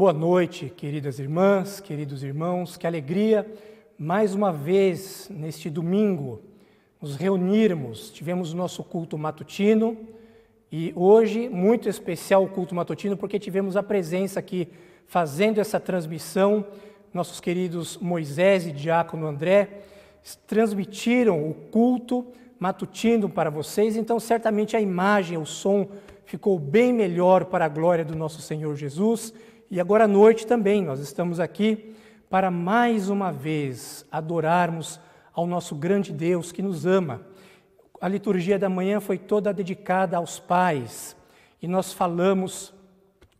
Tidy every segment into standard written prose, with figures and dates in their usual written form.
Boa noite, queridas irmãs, queridos irmãos. Que alegria, mais uma vez, neste domingo, nos reunirmos. Tivemos o nosso culto matutino e hoje, muito especial o culto matutino, porque tivemos a presença aqui, fazendo essa transmissão, nossos queridos Moisés e Diácono André, transmitiram o culto matutino para vocês, então certamente a imagem, o som ficou bem melhor para a glória do nosso Senhor Jesus. E agora à noite também, nós estamos aqui para mais uma vez adorarmos ao nosso grande Deus que nos ama. A liturgia da manhã foi toda dedicada aos pais e nós falamos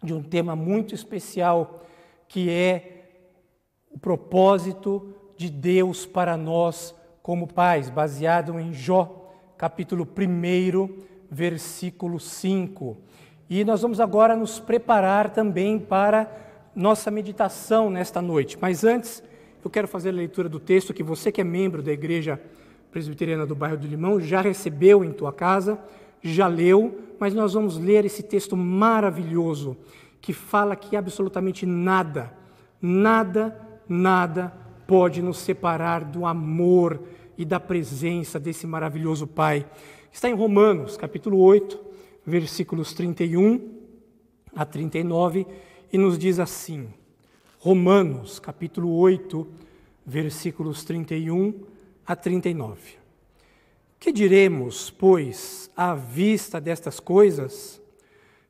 de um tema muito especial que é o propósito de Deus para nós como pais, baseado em Jó, capítulo 1, versículo 5. E nós vamos agora nos preparar também para nossa meditação nesta noite. Mas antes, eu quero fazer a leitura do texto que você que é membro da Igreja Presbiteriana do Bairro do Limão já recebeu em tua casa, já leu, mas nós vamos ler esse texto maravilhoso que fala que absolutamente nada pode nos separar do amor e da presença desse maravilhoso Pai. Está em Romanos, capítulo 8, versículos 31 a 39, e nos diz assim, Romanos, capítulo 8, versículos 31 a 39. Que diremos, pois, à vista destas coisas?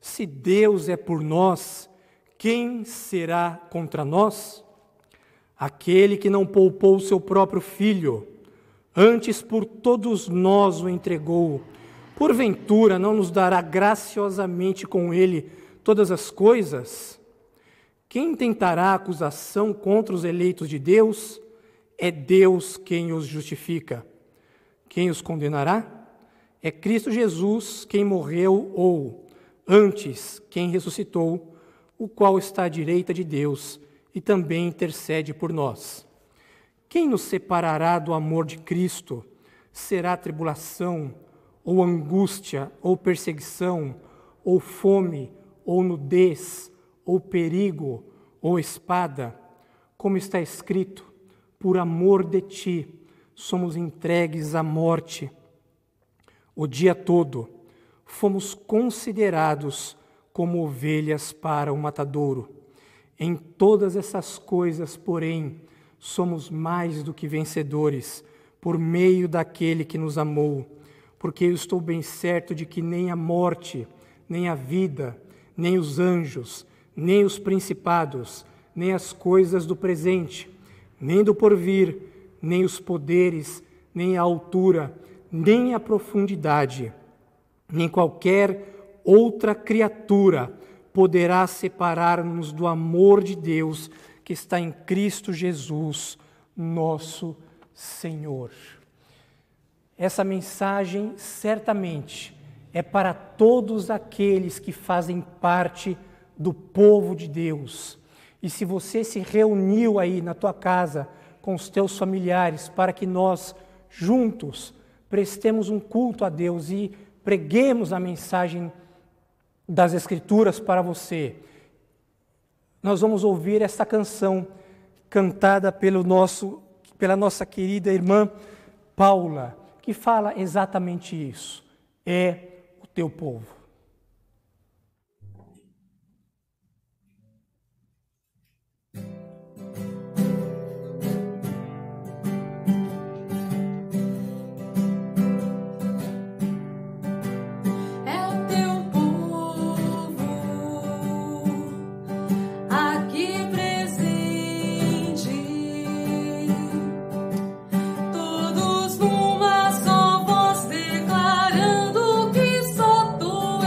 Se Deus é por nós, quem será contra nós? Aquele que não poupou o seu próprio filho, antes por todos nós o entregou, porventura não nos dará graciosamente com ele todas as coisas? Quem tentará acusação contra os eleitos de Deus? É Deus quem os justifica. Quem os condenará? É Cristo Jesus quem morreu, ou, antes, quem ressuscitou, o qual está à direita de Deus e também intercede por nós. Quem nos separará do amor de Cristo? Será tribulação, ou angústia, ou perseguição, ou fome, ou nudez, ou perigo, ou espada? Como está escrito, por amor de ti, somos entregues à morte. O dia todo, fomos considerados como ovelhas para o matadouro. Em todas essas coisas, porém, somos mais do que vencedores, por meio daquele que nos amou. Porque eu estou bem certo de que nem a morte, nem a vida, nem os anjos, nem os principados, nem as coisas do presente, nem do porvir, nem os poderes, nem a altura, nem a profundidade, nem qualquer outra criatura poderá separar-nos do amor de Deus que está em Cristo Jesus, nosso Senhor. Essa mensagem, certamente, é para todos aqueles que fazem parte do povo de Deus. E se você se reuniu aí na tua casa com os teus familiares para que nós, juntos, prestemos um culto a Deus e preguemos a mensagem das Escrituras para você, nós vamos ouvir esta canção cantada pela nossa querida irmã Paula, que fala exatamente isso. É o teu povo. Todos numa só voz declarando que só tu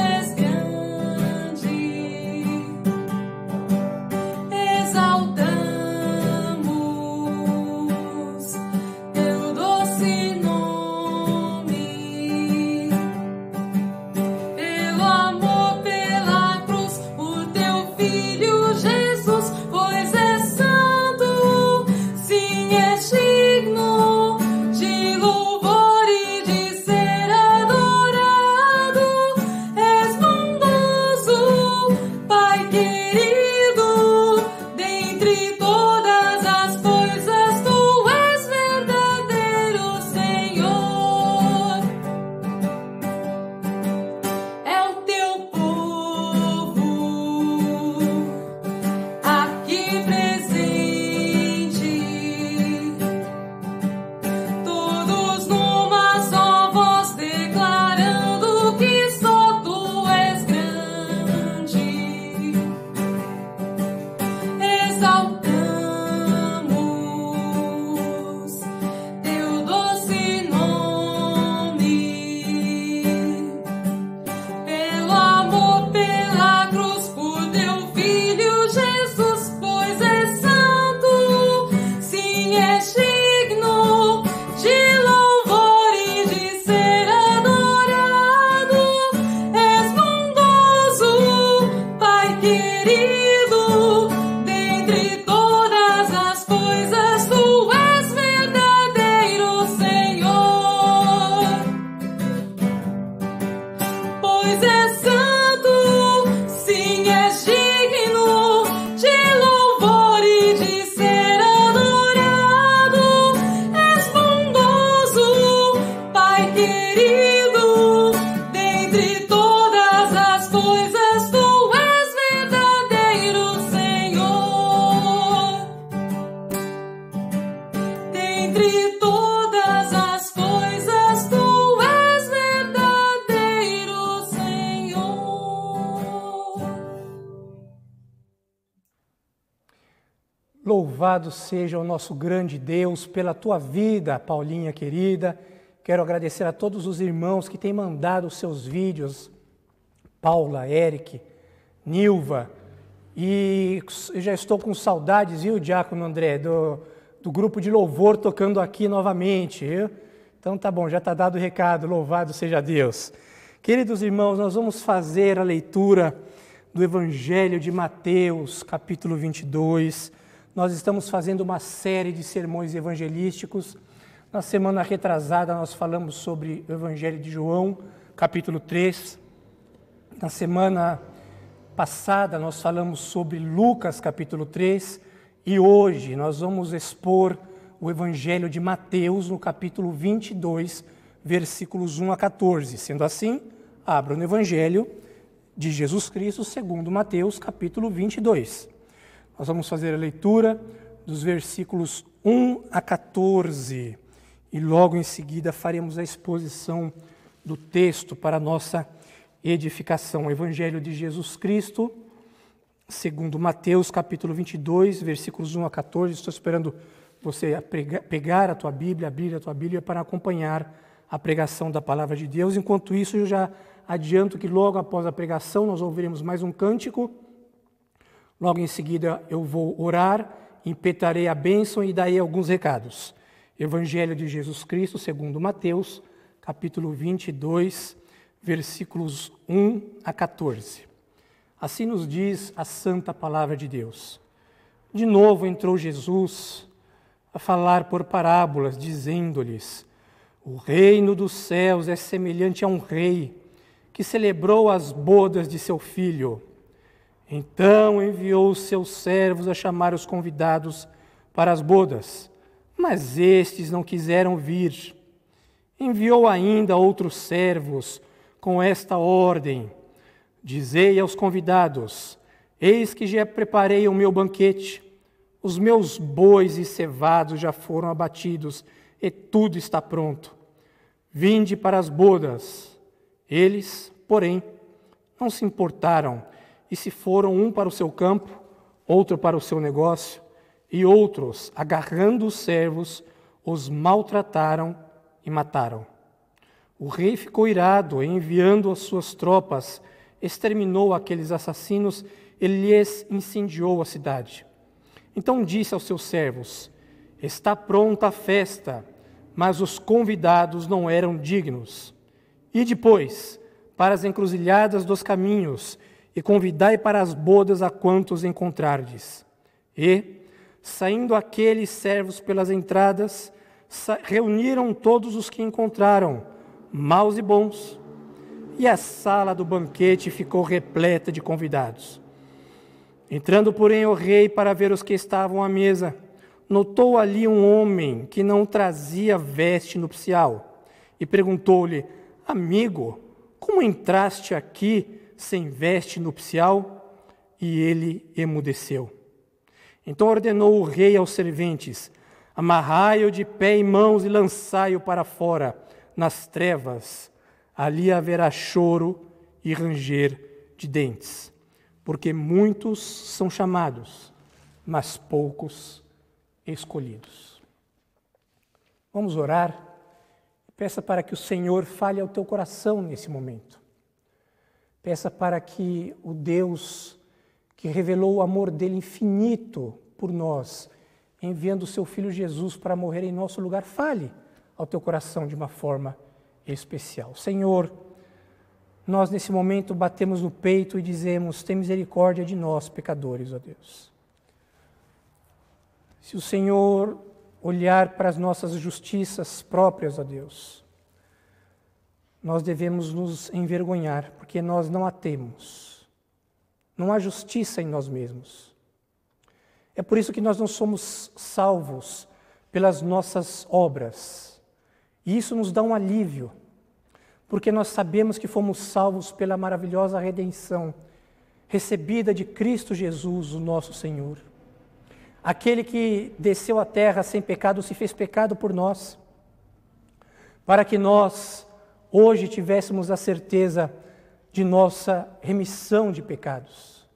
pois és santo, sim, és digno de louvor e de ser adorado. És bondoso, Pai querido, dentre todas as coisas tu és verdadeiro, Senhor. Dentre todas as coisas tu és verdadeiro, Senhor. Louvado seja o nosso grande Deus pela tua vida, Paulinha querida. Quero agradecer a todos os irmãos que têm mandado os seus vídeos, Paula, Eric, Nilva, e eu já estou com saudades, viu, Diácono André, do grupo de louvor tocando aqui novamente, viu? Então tá bom, já está dado o recado, louvado seja Deus. Queridos irmãos, nós vamos fazer a leitura do Evangelho de Mateus, capítulo 22. Nós estamos fazendo uma série de sermões evangelísticos. Na semana retrasada nós falamos sobre o Evangelho de João, capítulo 3. Na semana passada nós falamos sobre Lucas, capítulo 3. E hoje nós vamos expor o Evangelho de Mateus, no capítulo 22, versículos 1 a 14. Sendo assim, abra no Evangelho de Jesus Cristo, segundo Mateus, capítulo 22. Nós vamos fazer a leitura dos versículos 1 a 14. E logo em seguida faremos a exposição do texto para a nossa edificação. O Evangelho de Jesus Cristo, segundo Mateus, capítulo 22, versículos 1 a 14. Estou esperando você pegar a tua Bíblia, abrir a tua Bíblia para acompanhar a pregação da Palavra de Deus. Enquanto isso, eu já adianto que logo após a pregação nós ouviremos mais um cântico. Logo em seguida eu vou orar, impetrarei a bênção e darei alguns recados. Evangelho de Jesus Cristo, segundo Mateus, capítulo 22, versículos 1 a 14. Assim nos diz a santa palavra de Deus. De novo entrou Jesus a falar por parábolas, dizendo-lhes: o reino dos céus é semelhante a um rei que celebrou as bodas de seu filho. Então enviou os seus servos a chamar os convidados para as bodas, mas estes não quiseram vir. Enviou ainda outros servos com esta ordem: dizei aos convidados: eis que já preparei o meu banquete, os meus bois e cevados já foram abatidos e tudo está pronto. Vinde para as bodas. Eles, porém, não se importaram e se foram, um para o seu campo, outro para o seu negócio, e outros, agarrando os servos, os maltrataram e mataram. O rei ficou irado e, enviando as suas tropas, exterminou aqueles assassinos e lhes incendiou a cidade. Então disse aos seus servos: está pronta a festa, mas os convidados não eram dignos. E depois, para as encruzilhadas dos caminhos, e convidai para as bodas a quantos encontrardes. E, saindo aqueles servos pelas entradas, reuniram todos os que encontraram, maus e bons, e a sala do banquete ficou repleta de convidados. Entrando, porém, o rei para ver os que estavam à mesa, notou ali um homem que não trazia veste nupcial, e perguntou-lhe: amigo, como entraste aqui sem veste nupcial? E ele emudeceu. Então ordenou o rei aos serventes: amarrai-o de pé e mãos e lançai-o para fora, nas trevas. Ali haverá choro e ranger de dentes, porque muitos são chamados, mas poucos escolhidos. Vamos orar. Peça para que o Senhor fale ao teu coração nesse momento. Peça para que o Deus que revelou o amor dele infinito por nós, enviando o seu Filho Jesus para morrer em nosso lugar, fale ao teu coração de uma forma especial. Senhor, nós nesse momento batemos no peito e dizemos: tem misericórdia de nós, pecadores, ó Deus. Se o Senhor olhar para as nossas justiças próprias, ó Deus, nós devemos nos envergonhar, porque nós não a temos. Não há justiça em nós mesmos. É por isso que nós não somos salvos pelas nossas obras. E isso nos dá um alívio, porque nós sabemos que fomos salvos pela maravilhosa redenção recebida de Cristo Jesus, o nosso Senhor. Aquele que desceu à terra sem pecado, se fez pecado por nós, para que nós hoje tivéssemos a certeza de nossa remissão de pecados.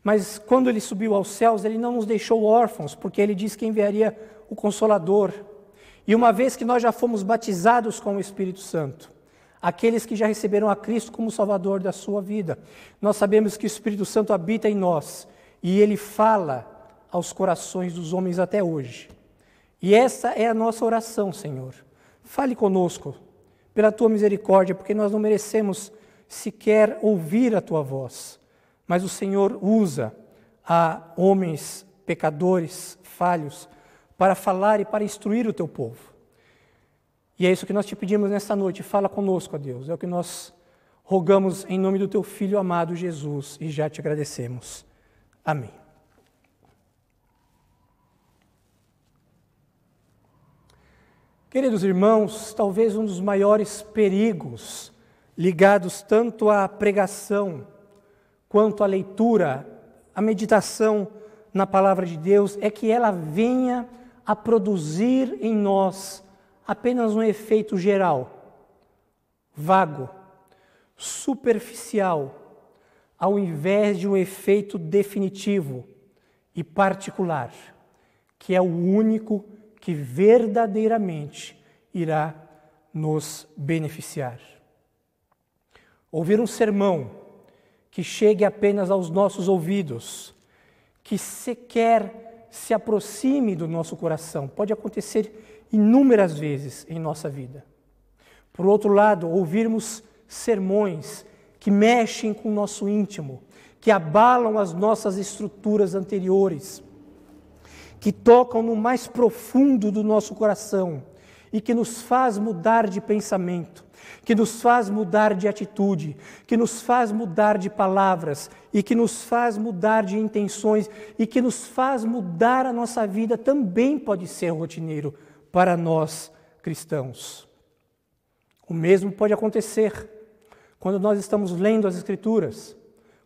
Mas quando Ele subiu aos céus, Ele não nos deixou órfãos, porque Ele disse que enviaria o Consolador. E uma vez que nós já fomos batizados com o Espírito Santo, aqueles que já receberam a Cristo como Salvador da sua vida, nós sabemos que o Espírito Santo habita em nós e Ele fala aos corações dos homens até hoje. E essa é a nossa oração, Senhor. Fale conosco, pela Tua misericórdia, porque nós não merecemos sequer ouvir a Tua voz. Mas o Senhor usa a homens pecadores, falhos, para falar e para instruir o Teu povo. E é isso que nós te pedimos nesta noite. Fala conosco, ó Deus. É o que nós rogamos em nome do Teu Filho amado Jesus e já te agradecemos. Amém. Queridos irmãos, talvez um dos maiores perigos ligados tanto à pregação quanto à leitura, à meditação na palavra de Deus, é que ela venha a produzir em nós apenas um efeito geral, vago, superficial, ao invés de um efeito definitivo e particular, que é o único que verdadeiramente irá nos beneficiar. Ouvir um sermão que chegue apenas aos nossos ouvidos, que sequer se aproxime do nosso coração, pode acontecer inúmeras vezes em nossa vida. Por outro lado, ouvirmos sermões que mexem com o nosso íntimo, que abalam as nossas estruturas anteriores, que tocam no mais profundo do nosso coração e que nos faz mudar de pensamento, que nos faz mudar de atitude, que nos faz mudar de palavras e que nos faz mudar de intenções e que nos faz mudar a nossa vida, também pode ser rotineiro para nós cristãos. O mesmo pode acontecer quando nós estamos lendo as Escrituras,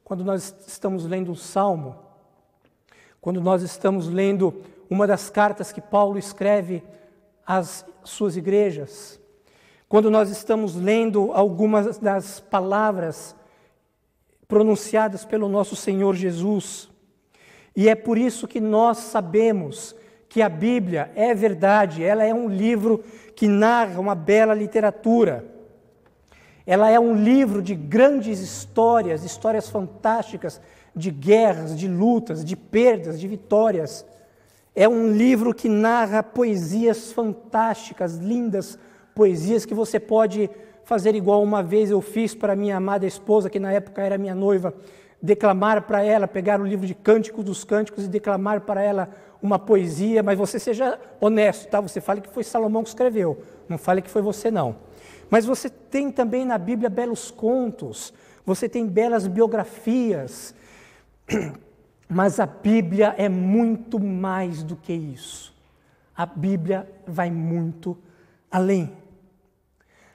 quando nós estamos lendo um salmo, quando nós estamos lendo uma das cartas que Paulo escreve às suas igrejas, quando nós estamos lendo algumas das palavras pronunciadas pelo nosso Senhor Jesus. E é por isso que nós sabemos que a Bíblia é verdade, ela é um livro que narra uma bela literatura. Ela é um livro de grandes histórias, histórias fantásticas, de guerras, de lutas, de perdas, de vitórias. É um livro que narra poesias fantásticas, lindas poesias que você pode fazer igual uma vez eu fiz para minha amada esposa, que na época era minha noiva, declamar para ela, pegar o livro de Cânticos dos Cânticos e declamar para ela uma poesia, mas você seja honesto, tá? Você fale que foi Salomão que escreveu, não fale que foi você não. Mas você tem também na Bíblia belos contos, você tem belas biografias, mas a Bíblia é muito mais do que isso. A Bíblia vai muito além.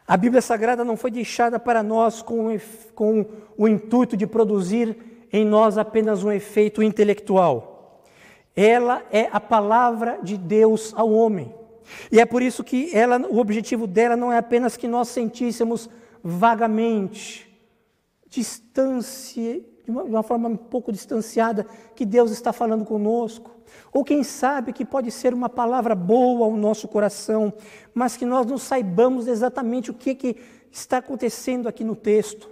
A Bíblia Sagrada não foi deixada para nós com o intuito de produzir em nós apenas um efeito intelectual. Ela é a palavra de Deus ao homem. E é por isso que o objetivo dela não é apenas que nós sentíssemos vagamente, de uma forma um pouco distanciada, que Deus está falando conosco. Ou quem sabe que pode ser uma palavra boa ao nosso coração, mas que nós não saibamos exatamente o que está acontecendo aqui no texto.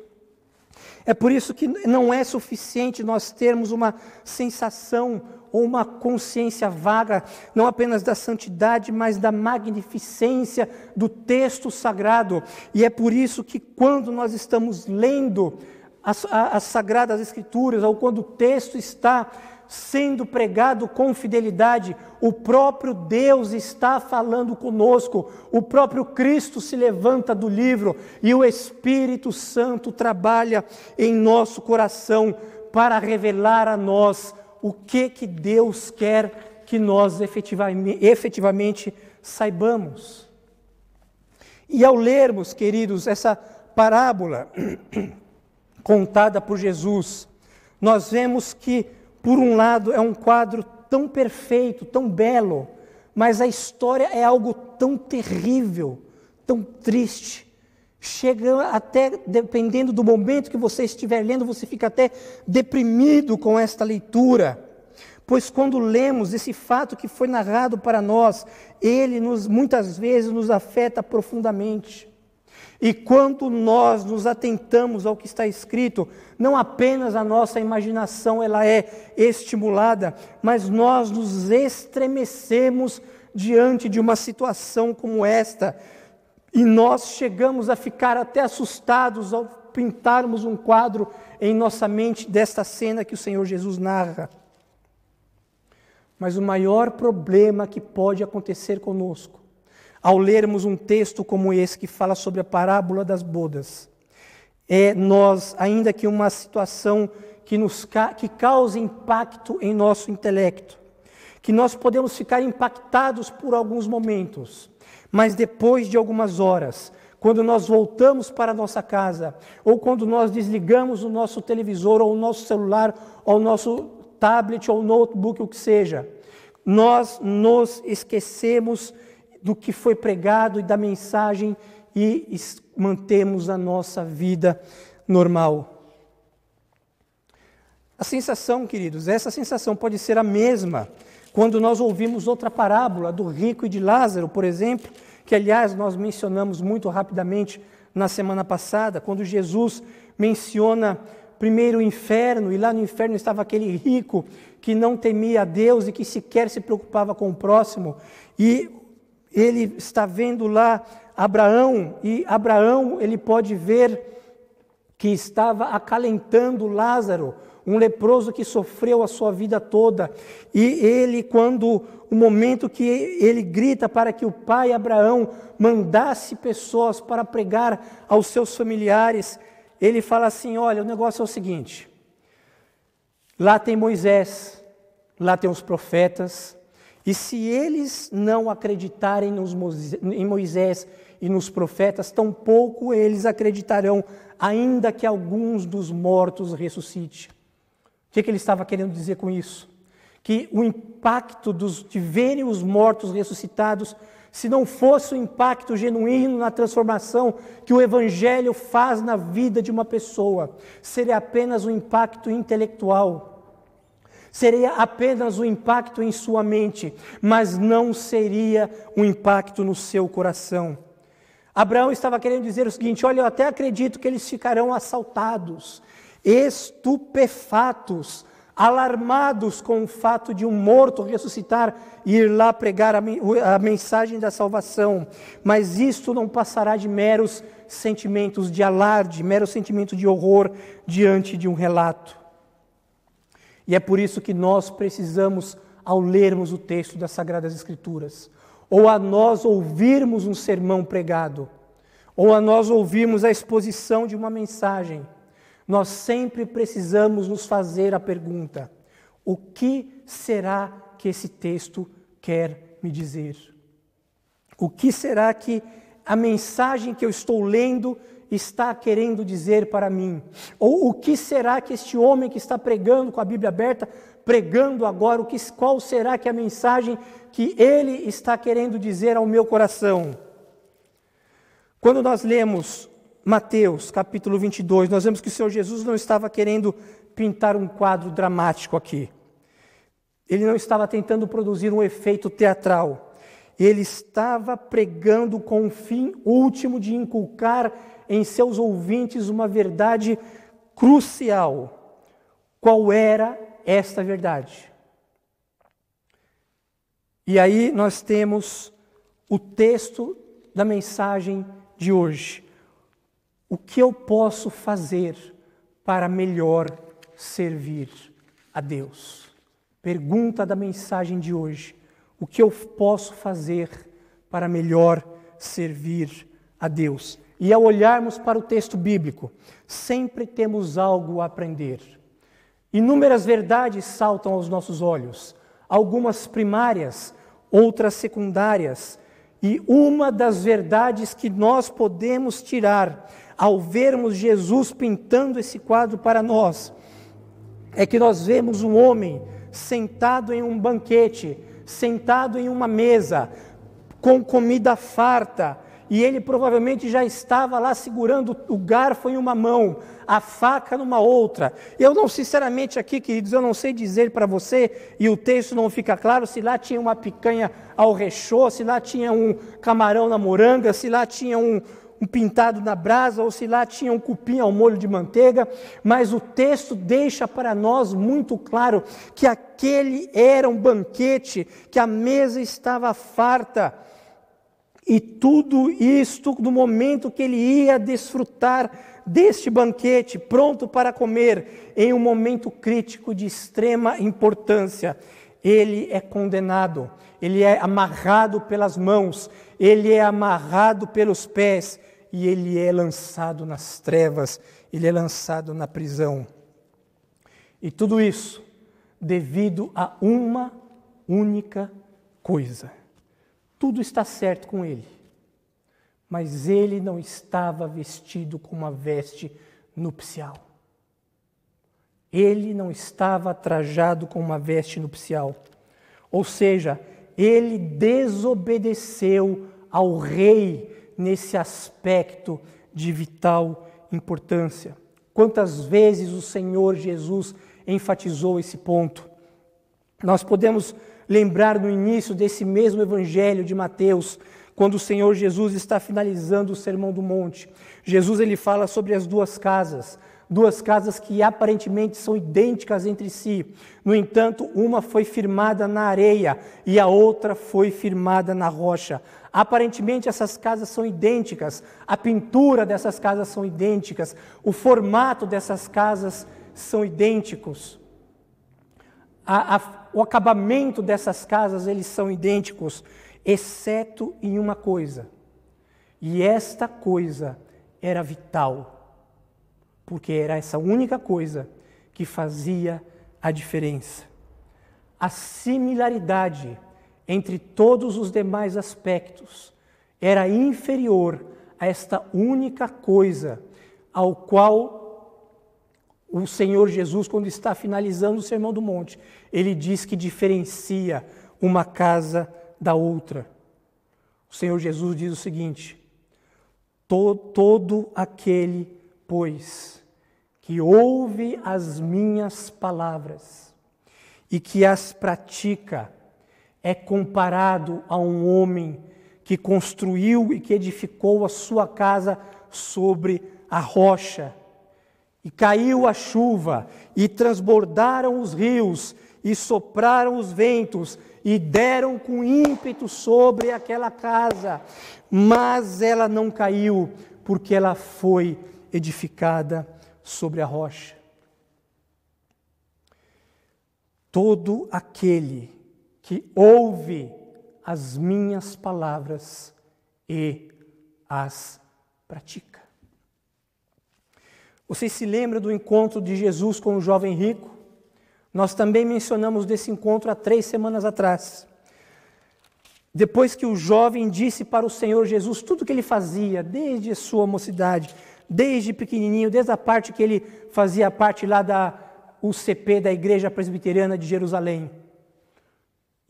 É por isso que não é suficiente nós termos uma sensação ou uma consciência vaga, não apenas da santidade, mas da magnificência do texto sagrado. E é por isso que quando nós estamos lendo as Sagradas Escrituras, ou quando o texto está sendo pregado com fidelidade, o próprio Deus está falando conosco, o próprio Cristo se levanta do livro e o Espírito Santo trabalha em nosso coração para revelar a nós o que Deus quer que nós efetivamente saibamos. E ao lermos, queridos, essa parábola contada por Jesus, nós vemos que, por um lado, é um quadro tão perfeito, tão belo, mas a história é algo tão terrível, tão triste. Chega até, dependendo do momento que você estiver lendo, você fica até deprimido com esta leitura. Pois quando lemos esse fato que foi narrado para nós, ele muitas vezes nos afeta profundamente. E quando nós nos atentamos ao que está escrito, não apenas a nossa imaginação ela é estimulada, mas nós nos estremecemos diante de uma situação como esta. E nós chegamos a ficar até assustados ao pintarmos um quadro em nossa mente desta cena que o Senhor Jesus narra. Mas o maior problema que pode acontecer conosco, ao lermos um texto como esse que fala sobre a parábola das bodas, é nós, ainda que uma situação que cause impacto em nosso intelecto, que nós podemos ficar impactados por alguns momentos, mas depois de algumas horas, quando nós voltamos para a nossa casa, ou quando nós desligamos o nosso televisor, ou o nosso celular, ou o nosso tablet, ou notebook, o que seja, nós nos esquecemos do que foi pregado e da mensagem e mantemos a nossa vida normal. A sensação, queridos, essa sensação pode ser a mesma quando nós ouvimos outra parábola do rico e de Lázaro, por exemplo, que aliás nós mencionamos muito rapidamente na semana passada, quando Jesus menciona primeiro o inferno, e lá no inferno estava aquele rico que não temia a Deus e que sequer se preocupava com o próximo, e ele está vendo lá Abraão, e Abraão ele pode ver que estava acalentando Lázaro, um leproso que sofreu a sua vida toda, e ele, o momento que ele grita para que o pai Abraão mandasse pessoas para pregar aos seus familiares, ele fala assim: olha, o negócio é o seguinte, lá tem Moisés, lá tem os profetas, e se eles não acreditarem em Moisés e nos profetas, tampouco eles acreditarão, ainda que alguns dos mortos ressuscite. O que ele estava querendo dizer com isso? Que o impacto de verem os mortos ressuscitados, se não fosse o impacto genuíno na transformação que o Evangelho faz na vida de uma pessoa, seria apenas um impacto intelectual. Seria apenas um impacto em sua mente, mas não seria um impacto no seu coração. Abraão estava querendo dizer o seguinte: olha, eu até acredito que eles ficarão assaltados, estupefatos, alarmados com o fato de um morto ressuscitar e ir lá pregar a mensagem da salvação, mas isto não passará de meros sentimentos de alarde, meros sentimentos de horror diante de um relato. E é por isso que nós precisamos, ao lermos o texto das Sagradas Escrituras, ou a nós ouvirmos um sermão pregado, ou a nós ouvirmos a exposição de uma mensagem, nós sempre precisamos nos fazer a pergunta: o que será que esse texto quer me dizer? O que será que a mensagem que eu estou lendo está querendo dizer para mim? Ou o que será que este homem que está pregando com a Bíblia aberta, pregando agora, qual será que é a mensagem que ele está querendo dizer ao meu coração? Quando nós lemos Mateus capítulo 22, nós vemos que o Senhor Jesus não estava querendo pintar um quadro dramático aqui. Ele não estava tentando produzir um efeito teatral. Ele estava pregando com o fim último de inculcar em seus ouvintes uma verdade crucial. Qual era esta verdade? E aí nós temos o texto da mensagem de hoje. O que eu posso fazer para melhor servir a Deus? Pergunta da mensagem de hoje: o que eu posso fazer para melhor servir a Deus? E ao olharmos para o texto bíblico, sempre temos algo a aprender. Inúmeras verdades saltam aos nossos olhos, algumas primárias, outras secundárias. E uma das verdades que nós podemos tirar ao vermos Jesus pintando esse quadro para nós, é que nós vemos um homem sentado em um banquete, sentado em uma mesa, com comida farta, e ele provavelmente já estava lá segurando o garfo em uma mão, a faca numa outra. Eu não, sinceramente aqui, queridos, eu não sei dizer para você, e o texto não fica claro, se lá tinha uma picanha ao rechô, se lá tinha um camarão na moranga, se lá tinha um pintado na brasa, ou se lá tinha um cupim ao molho de manteiga, mas o texto deixa para nós muito claro que aquele era um banquete, que a mesa estava farta, e tudo isto no momento que ele ia desfrutar deste banquete, pronto para comer, em um momento crítico de extrema importância, ele é condenado, ele é amarrado pelas mãos, ele é amarrado pelos pés, e ele é lançado nas trevas, ele é lançado na prisão. E tudo isso devido a uma única coisa. Tudo está certo com ele, mas ele não estava vestido com uma veste nupcial. Ele não estava trajado com uma veste nupcial. Ou seja, ele desobedeceu ao rei nesse aspecto de vital importância. Quantas vezes o Senhor Jesus enfatizou esse ponto? Nós podemos lembrar no início desse mesmo evangelho de Mateus, quando o Senhor Jesus está finalizando o Sermão do Monte. Jesus ele fala sobre as duas casas que aparentemente são idênticas entre si. No entanto, uma foi firmada na areia e a outra foi firmada na rocha. Aparentemente essas casas são idênticas, a pintura dessas casas são idênticas, o formato dessas casas são idênticos. O acabamento dessas casas, eles são idênticos, exceto em uma coisa. E esta coisa era vital, porque era essa única coisa que fazia a diferença. A similaridade entre todos os demais aspectos era inferior a esta única coisa, ao qual o Senhor Jesus, quando está finalizando o Sermão do Monte, ele diz que diferencia uma casa da outra. O Senhor Jesus diz o seguinte: todo aquele, pois, que ouve as minhas palavras e que as pratica, é comparado a um homem que construiu e que edificou a sua casa sobre a rocha. E caiu a chuva, e transbordaram os rios, e sopraram os ventos, e deram com ímpeto sobre aquela casa. Mas ela não caiu, porque ela foi edificada sobre a rocha. Todo aquele que ouve as minhas palavras e as pratica. Você se lembra do encontro de Jesus com o jovem rico? Nós também mencionamos desse encontro há 3 semanas atrás. Depois que o jovem disse para o Senhor Jesus tudo o que ele fazia, desde a sua mocidade, desde pequenininho, desde a parte que ele fazia parte lá da UCP, da Igreja Presbiteriana de Jerusalém.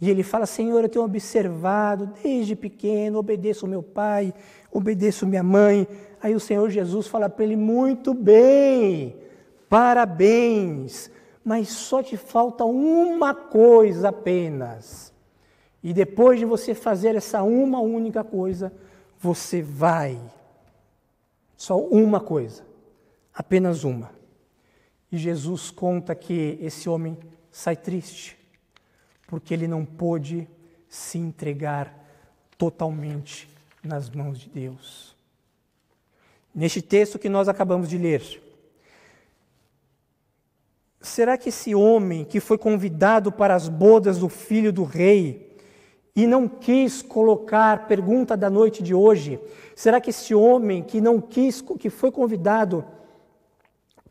E ele fala: Senhor, eu tenho observado desde pequeno, obedeço ao meu pai, obedeço à minha mãe. Aí o Senhor Jesus fala para ele: muito bem, parabéns, mas só te falta uma coisa apenas. E depois de você fazer essa uma única coisa, você vai. Só uma coisa, apenas uma. E Jesus conta que esse homem sai triste, porque ele não pôde se entregar totalmente nas mãos de Deus. Neste texto que nós acabamos de ler, será que esse homem que foi convidado para as bodas do filho do rei e não quis colocar, pergunta da noite de hoje, será que esse homem que não quis, que foi convidado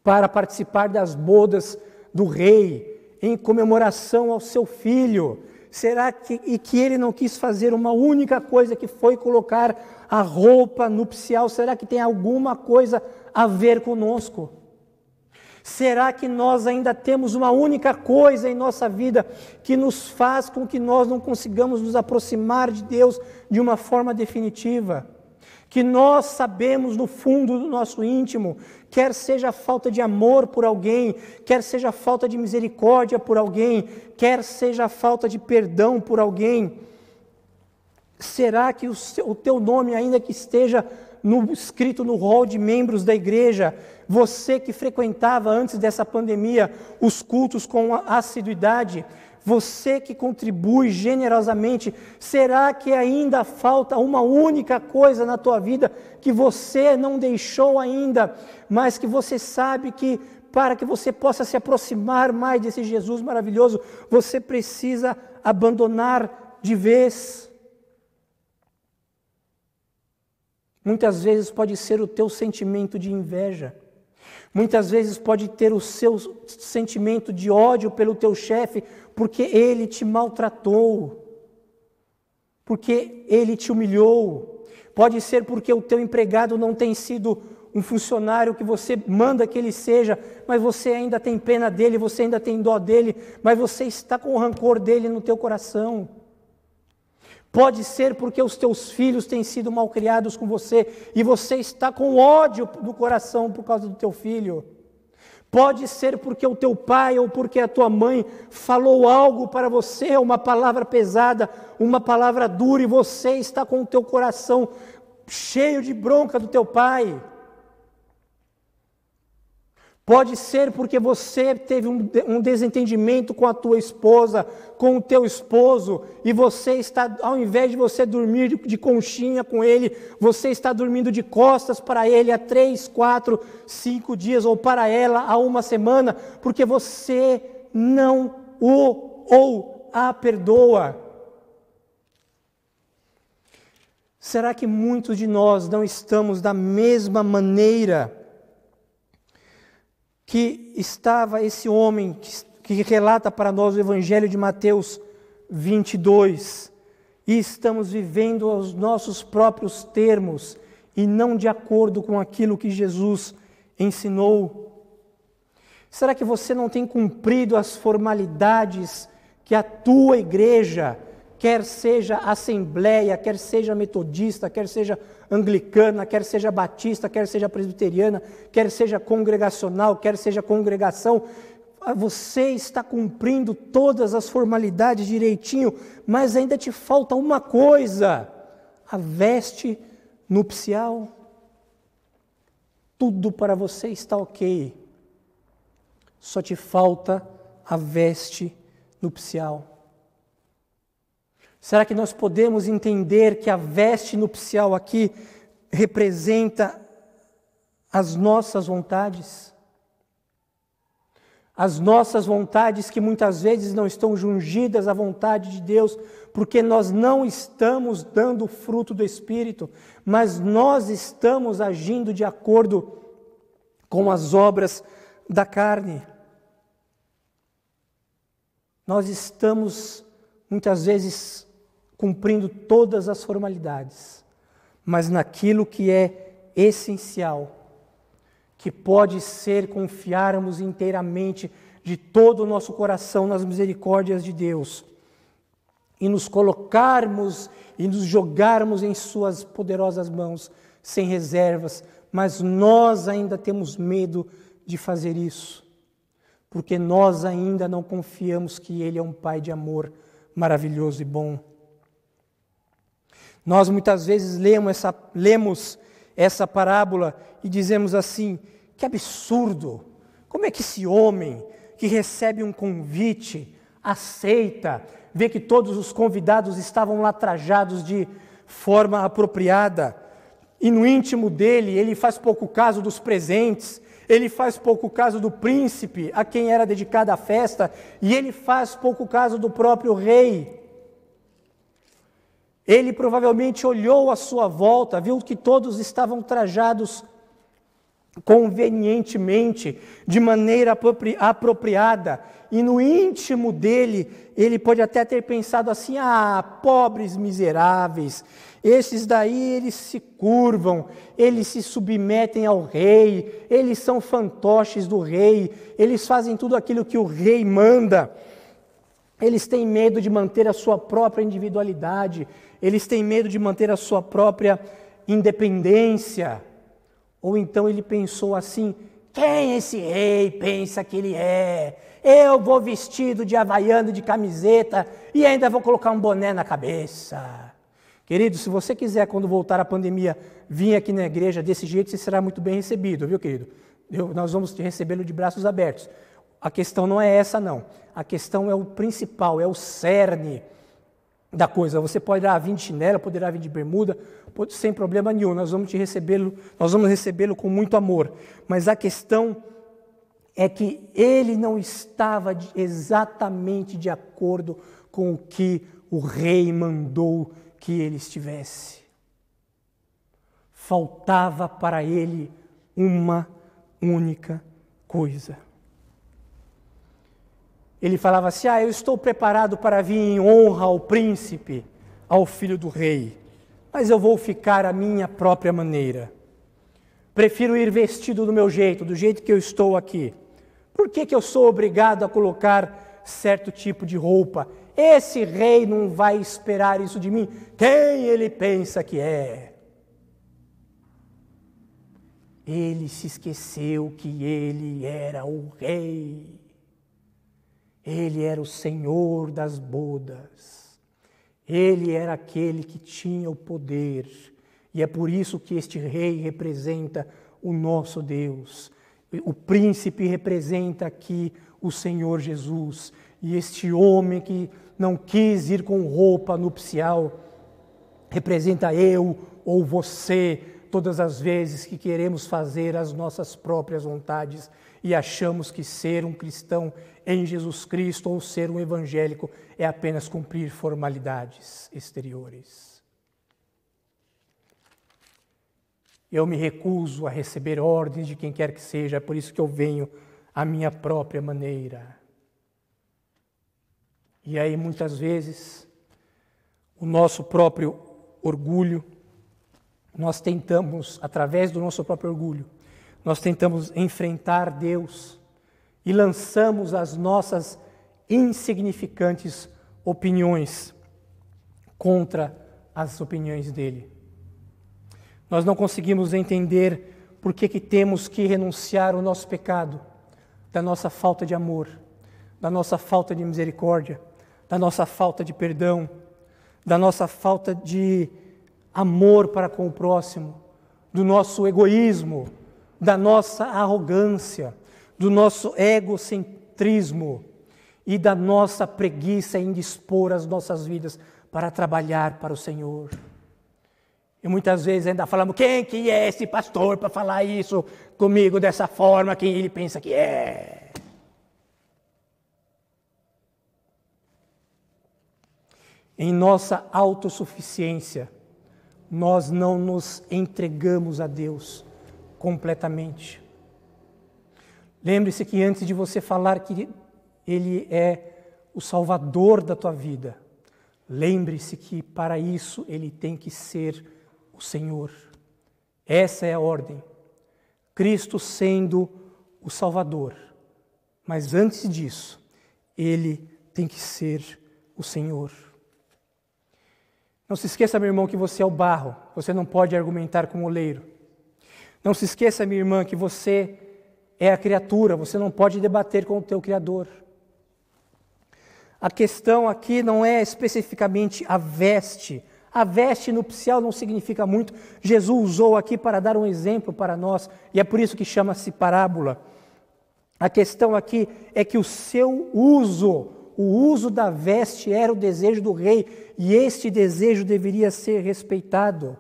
para participar das bodas do rei em comemoração ao seu filho, será que ele não quis fazer uma única coisa, que foi colocar a roupa nupcial, será que tem alguma coisa a ver conosco? Será que nós ainda temos uma única coisa em nossa vida que nos faz com que nós não consigamos nos aproximar de Deus de uma forma definitiva? Que nós sabemos no fundo do nosso íntimo, quer seja a falta de amor por alguém, quer seja a falta de misericórdia por alguém, quer seja a falta de perdão por alguém, será que o teu nome, ainda que esteja escrito no rol de membros da igreja, você que frequentava antes dessa pandemia os cultos com assiduidade, você que contribui generosamente, será que ainda falta uma única coisa na tua vida que você não deixou ainda, mas que você sabe que para que você possa se aproximar mais desse Jesus maravilhoso, você precisa abandonar de vez? Muitas vezes pode ser o teu sentimento de inveja. Muitas vezes pode ter o seu sentimento de ódio pelo teu chefe, porque ele te maltratou, porque ele te humilhou. Pode ser porque o teu empregado não tem sido um funcionário que você manda que ele seja, mas você ainda tem pena dele, você ainda tem dó dele, mas você está com o rancor dele no teu coração. Pode ser porque os teus filhos têm sido malcriados com você e você está com ódio no coração por causa do teu filho. Pode ser porque o teu pai ou porque a tua mãe falou algo para você, uma palavra pesada, uma palavra dura, e você está com o teu coração cheio de bronca do teu pai. Pode ser porque você teve um desentendimento com a tua esposa, com o teu esposo, e você está, ao invés de você dormir de conchinha com ele, você está dormindo de costas para ele há 3, 4, 5 dias, ou para ela há uma semana, porque você não o ou a perdoa. Será que muitos de nós não estamos da mesma maneira que estava esse homem que relata para nós o Evangelho de Mateus 22, e estamos vivendo aos nossos próprios termos e não de acordo com aquilo que Jesus ensinou? Será que você não tem cumprido as formalidades que a tua igreja, quer seja assembleia, quer seja metodista, quer seja anglicana, quer seja batista, quer seja presbiteriana, quer seja congregacional, quer seja congregação, você está cumprindo todas as formalidades direitinho, mas ainda te falta uma coisa: a veste nupcial. Tudo para você está ok, só te falta a veste nupcial. Será que nós podemos entender que a veste nupcial aqui representa as nossas vontades? As nossas vontades que muitas vezes não estão jungidas à vontade de Deus, porque nós não estamos dando o fruto do Espírito, mas nós estamos agindo de acordo com as obras da carne. Nós estamos muitas vezes cumprindo todas as formalidades, mas naquilo que é essencial, que pode ser confiarmos inteiramente de todo o nosso coração nas misericórdias de Deus e nos colocarmos e nos jogarmos em suas poderosas mãos, sem reservas, mas nós ainda temos medo de fazer isso, porque nós ainda não confiamos que Ele é um Pai de amor maravilhoso e bom. Nós muitas vezes lemos essa parábola e dizemos assim: que absurdo! Como é que esse homem que recebe um convite, aceita, vê que todos os convidados estavam lá trajados de forma apropriada, e no íntimo dele ele faz pouco caso dos presentes, ele faz pouco caso do príncipe, a quem era dedicada a festa, e ele faz pouco caso do próprio rei. Ele provavelmente olhou à sua volta, viu que todos estavam trajados convenientemente, de maneira apropriada, e no íntimo dele, ele pode até ter pensado assim: pobres miseráveis, esses daí eles se curvam, eles se submetem ao rei, eles são fantoches do rei, eles fazem tudo aquilo que o rei manda, eles têm medo de manter a sua própria individualidade, eles têm medo de manter a sua própria independência. Ou então ele pensou assim: quem esse rei pensa que ele é? Eu vou vestido de havaiano, de camiseta e ainda vou colocar um boné na cabeça. Querido, se você quiser, quando voltar a pandemia, vir aqui na igreja desse jeito, você será muito bem recebido, viu, querido? Nós vamos recebê-lo de braços abertos. A questão não é essa, não. A questão é o principal, é o cerne da coisa. Você poderá vir de chinelo, poderá vir de bermuda, sem problema nenhum. Nós vamos recebê-lo com muito amor. Mas a questão é que ele não estava exatamente de acordo com o que o rei mandou que ele estivesse. Faltava para ele uma única coisa. Ele falava assim: eu estou preparado para vir em honra ao príncipe, ao filho do rei, mas eu vou ficar à minha própria maneira. Prefiro ir vestido do meu jeito, do jeito que eu estou aqui. Por que eu sou obrigado a colocar certo tipo de roupa? Esse rei não vai esperar isso de mim. Quem ele pensa que é? Ele se esqueceu que ele era o rei. Ele era o Senhor das bodas. Ele era aquele que tinha o poder. E é por isso que este rei representa o nosso Deus. O príncipe representa aqui o Senhor Jesus. E este homem que não quis ir com roupa nupcial representa eu ou você, todas as vezes que queremos fazer as nossas próprias vontades e achamos que ser um cristão em Jesus Cristo ou ser um evangélico é apenas cumprir formalidades exteriores. Eu me recuso a receber ordens de quem quer que seja, é por isso que eu venho à minha própria maneira. E aí, muitas vezes, o nosso próprio orgulho, nós tentamos, através do nosso próprio orgulho, nós tentamos enfrentar Deus e lançamos as nossas insignificantes opiniões contra as opiniões dele. Nós não conseguimos entender por que temos que renunciar ao nosso pecado, da nossa falta de amor, da nossa falta de misericórdia, da nossa falta de perdão, da nossa falta de amor para com o próximo, do nosso egoísmo, da nossa arrogância, do nosso egocentrismo e da nossa preguiça em dispor as nossas vidas para trabalhar para o Senhor. E muitas vezes ainda falamos: quem que é esse pastor para falar isso comigo dessa forma, quem ele pensa que é? Em nossa autossuficiência, nós não nos entregamos a Deus completamente. Lembre-se que antes de você falar que Ele é o Salvador da tua vida, lembre-se que para isso Ele tem que ser o Senhor. Essa é a ordem. Cristo sendo o Salvador. Mas antes disso, Ele tem que ser o Senhor. Não se esqueça, meu irmão, que você é o barro. Você não pode argumentar com o oleiro. Não se esqueça, minha irmã, que você é a criatura. Você não pode debater com o teu Criador. A questão aqui não é especificamente a veste. A veste nupcial não significa muito. Jesus usou aqui para dar um exemplo para nós, e é por isso que chama-se parábola. A questão aqui é que o seu uso, o uso da veste era o desejo do rei, e este desejo deveria ser respeitado.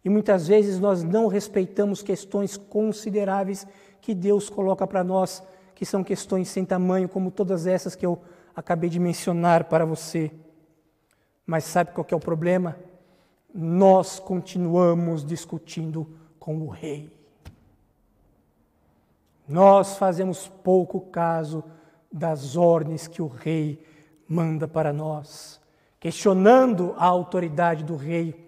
E muitas vezes nós não respeitamos questões consideráveis que Deus coloca para nós, que são questões sem tamanho, como todas essas que eu acabei de mencionar para você. Mas sabe qual que é o problema? Nós continuamos discutindo com o rei. Nós fazemos pouco caso das ordens que o rei manda para nós, questionando a autoridade do rei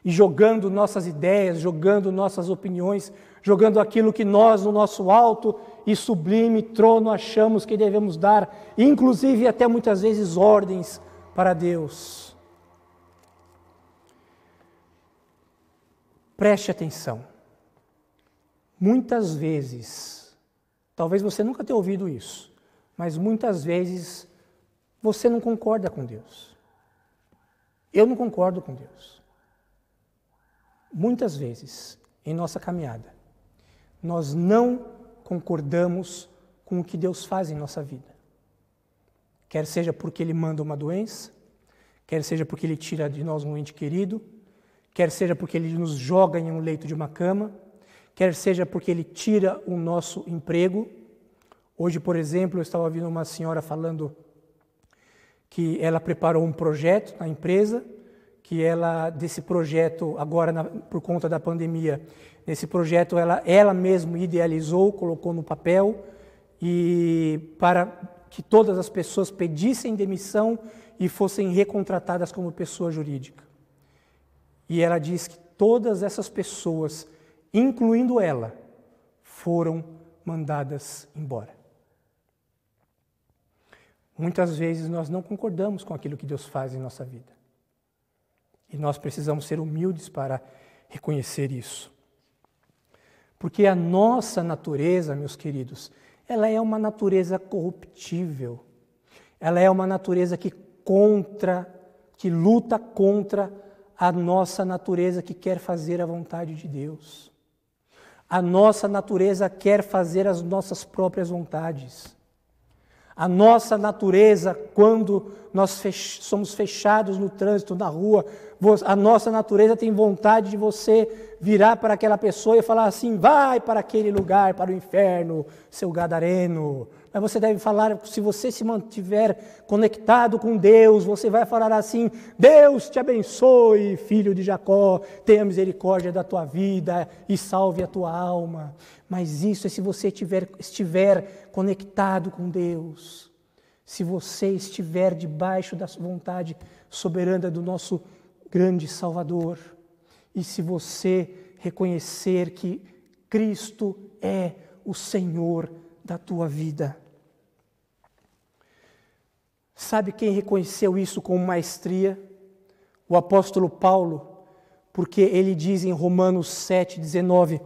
e jogando nossas ideias, jogando nossas opiniões, jogando aquilo que nós, no nosso alto e sublime trono, achamos que devemos dar, inclusive até muitas vezes ordens para Deus. Preste atenção. Muitas vezes, talvez você nunca tenha ouvido isso, mas muitas vezes você não concorda com Deus. Eu não concordo com Deus. Muitas vezes, em nossa caminhada, nós não concordamos com o que Deus faz em nossa vida. Quer seja porque Ele manda uma doença, quer seja porque Ele tira de nós um ente querido, quer seja porque Ele nos joga em um leito de uma cama, quer seja porque Ele tira o nosso emprego. Hoje, por exemplo, eu estava ouvindo uma senhora falando que ela preparou um projeto na empresa, que desse projeto, agora por conta da pandemia, nesse projeto ela mesma idealizou, colocou no papel, e para que todas as pessoas pedissem demissão e fossem recontratadas como pessoa jurídica. E ela diz que todas essas pessoas, incluindo ela, foram mandadas embora. Muitas vezes nós não concordamos com aquilo que Deus faz em nossa vida. E nós precisamos ser humildes para reconhecer isso. Porque a nossa natureza, meus queridos, ela é uma natureza corruptível. Ela é uma natureza que luta contra a nossa natureza que quer fazer a vontade de Deus. A nossa natureza quer fazer as nossas próprias vontades. A nossa natureza, quando nós somos fechados no trânsito, na rua, a nossa natureza tem vontade de você virar para aquela pessoa e falar assim: vai para aquele lugar, para o inferno, seu gadareno. Mas você deve falar, se você se mantiver conectado com Deus, você vai falar assim: Deus te abençoe, filho de Jacó, tenha misericórdia da tua vida e salve a tua alma. Mas isso é se você estiver conectado com Deus, se você estiver debaixo da vontade soberana do nosso grande Salvador, e se você reconhecer que Cristo é o Senhor da tua vida. Sabe quem reconheceu isso com maestria? O apóstolo Paulo, porque ele diz em Romanos 7,19: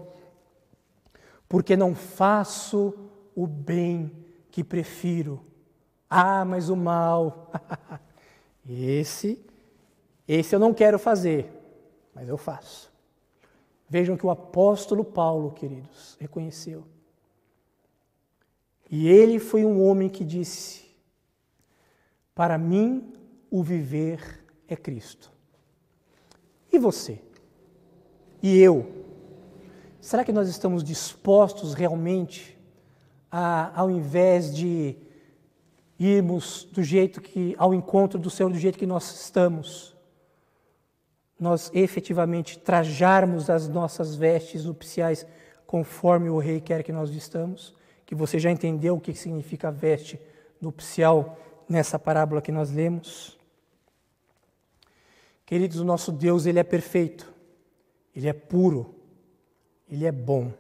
porque não faço o bem que prefiro. Mas o mal, esse eu não quero fazer, mas eu faço. Vejam que o apóstolo Paulo, queridos, reconheceu. E ele foi um homem que disse: para mim o viver é Cristo. E você? E eu? Será que nós estamos dispostos realmente ao invés de irmos ao encontro do Senhor do jeito que nós estamos, nós efetivamente trajarmos as nossas vestes nupciais conforme o Rei quer que nós vistamos? Que você já entendeu o que significa veste nupcial nessa parábola que nós lemos? Queridos, o nosso Deus, Ele é perfeito, Ele é puro, Ele é bom.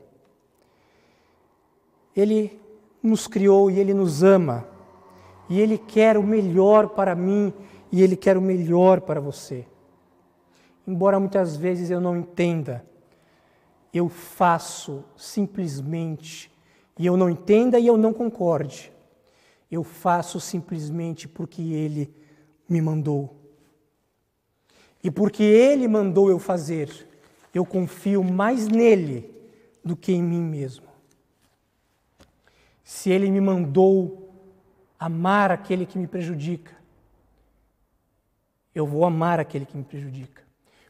Ele nos criou e Ele nos ama. E Ele quer o melhor para mim e Ele quer o melhor para você. Embora muitas vezes eu não entenda, eu faço simplesmente, e eu não entenda e eu não concorde, eu faço simplesmente porque Ele me mandou. E porque Ele mandou eu fazer, eu confio mais nele do que em mim mesmo. Se Ele me mandou amar aquele que me prejudica, eu vou amar aquele que me prejudica.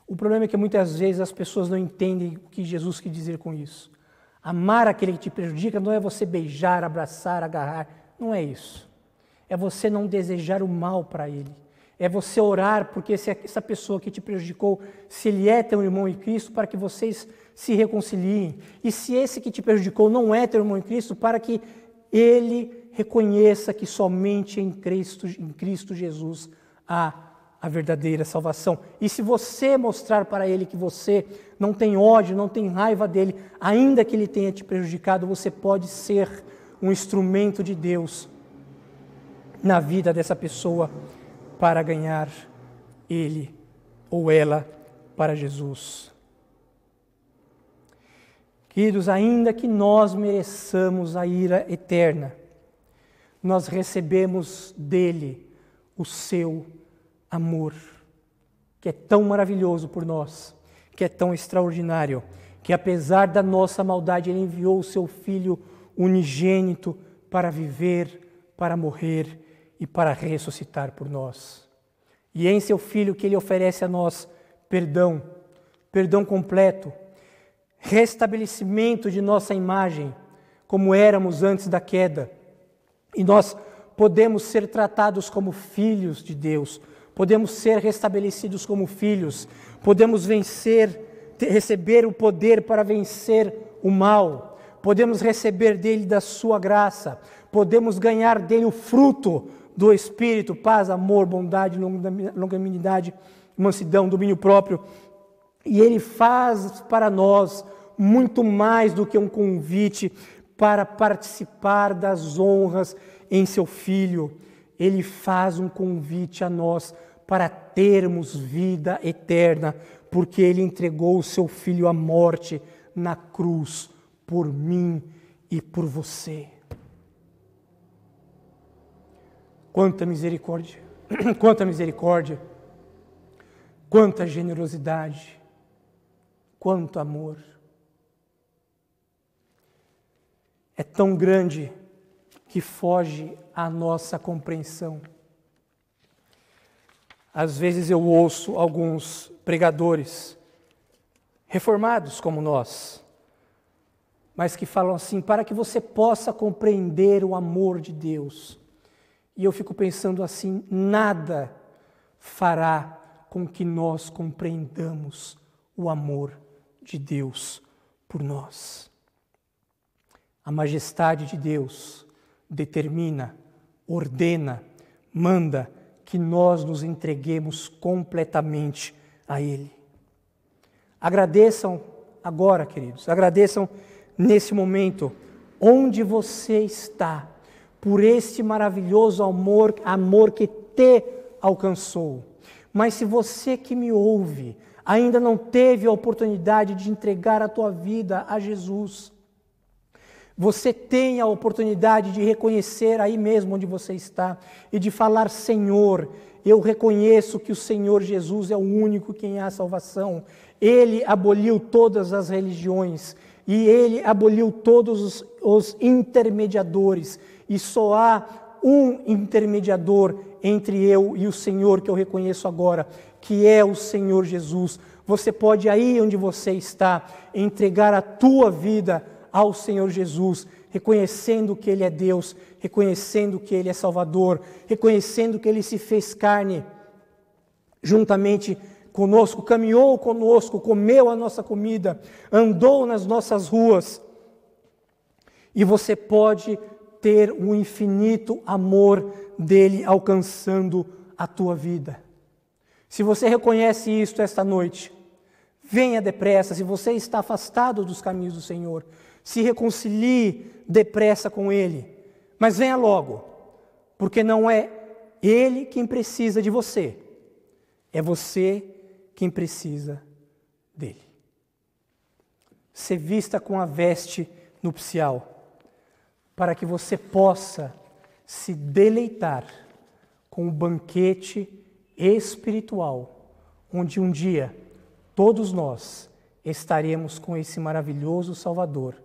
O problema é que muitas vezes as pessoas não entendem o que Jesus quis dizer com isso. Amar aquele que te prejudica não é você beijar, abraçar, agarrar. Não é isso. É você não desejar o mal para ele. É você orar porque essa pessoa que te prejudicou, se ele é teu irmão em Cristo, para que vocês se reconciliem. E se esse que te prejudicou não é teu irmão em Cristo, para que ele reconheça que somente em Cristo Jesus há a verdadeira salvação. E se você mostrar para ele que você não tem ódio, não tem raiva dele, ainda que ele tenha te prejudicado, você pode ser um instrumento de Deus na vida dessa pessoa para ganhar ele ou ela para Jesus. Queridos, ainda que nós mereçamos a ira eterna, nós recebemos dele o seu amor, que é tão maravilhoso por nós, que é tão extraordinário, que apesar da nossa maldade, ele enviou o seu Filho unigênito para viver, para morrer e para ressuscitar por nós. E em seu Filho que ele oferece a nós perdão, perdão completo, restabelecimento de nossa imagem, como éramos antes da queda. E nós podemos ser tratados como filhos de Deus, podemos ser restabelecidos como filhos, podemos receber o poder para vencer o mal, podemos receber dele da sua graça, podemos ganhar dele o fruto do Espírito, paz, amor, bondade, longanimidade, mansidão, domínio próprio. E ele faz para nós muito mais do que um convite para participar das honras em seu Filho. Ele faz um convite a nós para termos vida eterna, porque ele entregou o seu Filho à morte na cruz por mim e por você. Quanta misericórdia, quanta misericórdia, quanta generosidade, quanto amor. É tão grande que foge à nossa compreensão. Às vezes eu ouço alguns pregadores, reformados como nós, mas que falam assim, para que você possa compreender o amor de Deus. E eu fico pensando assim, nada fará com que nós compreendamos o amor de Deus por nós. A majestade de Deus determina, ordena, manda que nós nos entreguemos completamente a Ele. Agradeçam agora, queridos, agradeçam nesse momento onde você está, por este maravilhoso amor que te alcançou. Mas se você que me ouve ainda não teve a oportunidade de entregar a tua vida a Jesus, você tem a oportunidade de reconhecer aí mesmo onde você está e de falar, Senhor, eu reconheço que o Senhor Jesus é o único quem há salvação. Ele aboliu todas as religiões e Ele aboliu todos os intermediadores. E só há um intermediador entre eu e o Senhor que eu reconheço agora, que é o Senhor Jesus. Você pode aí onde você está entregar a tua vida ao Senhor Jesus, reconhecendo que Ele é Deus, reconhecendo que Ele é Salvador, reconhecendo que Ele se fez carne juntamente conosco, caminhou conosco, comeu a nossa comida, andou nas nossas ruas. E você pode ter um infinito amor dele alcançando a tua vida. Se você reconhece isto esta noite, venha depressa. Se você está afastado dos caminhos do Senhor, se reconcilie depressa com Ele. Mas venha logo, porque não é Ele quem precisa de você, é você quem precisa dele. Se vista com a veste nupcial, para que você possa se deleitar com o banquete espiritual, onde um dia todos nós estaremos com esse maravilhoso Salvador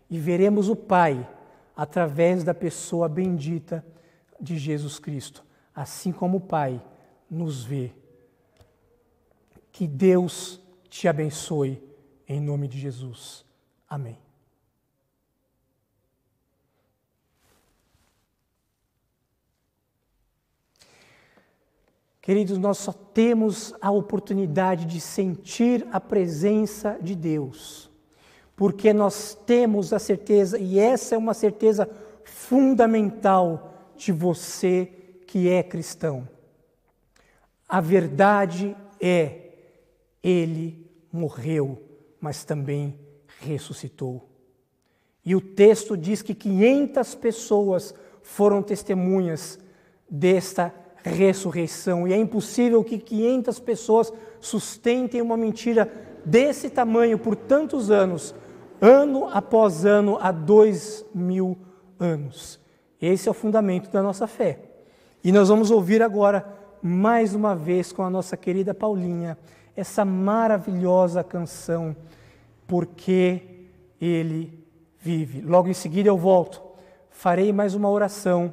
e veremos o Pai através da pessoa bendita de Jesus Cristo, assim como o Pai nos vê. Que Deus te abençoe em nome de Jesus. Amém. Queridos, nós só temos a oportunidade de sentir a presença de Deus, porque nós temos a certeza, e essa é uma certeza fundamental de você que é cristão. A verdade é, Ele morreu, mas também ressuscitou. E o texto diz que 500 pessoas foram testemunhas desta ressurreição. E é impossível que 500 pessoas sustentem uma mentira desse tamanho por tantos anos, ano após ano, há 2000 anos. Esse é o fundamento da nossa fé. E nós vamos ouvir agora, mais uma vez, com a nossa querida Paulinha, essa maravilhosa canção, Porque Ele Vive. Logo em seguida eu volto, farei mais uma oração,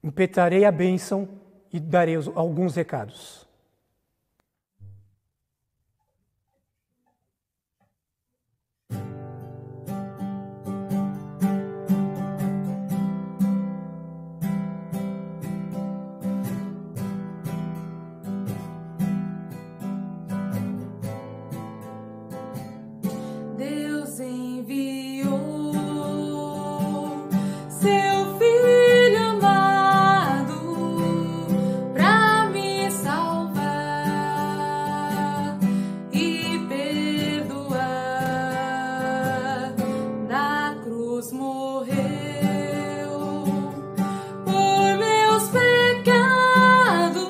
impetrarei a bênção e darei alguns recados. Deus enviou seu Filho amado pra me salvar e perdoar. Na cruz morreu por meus pecados,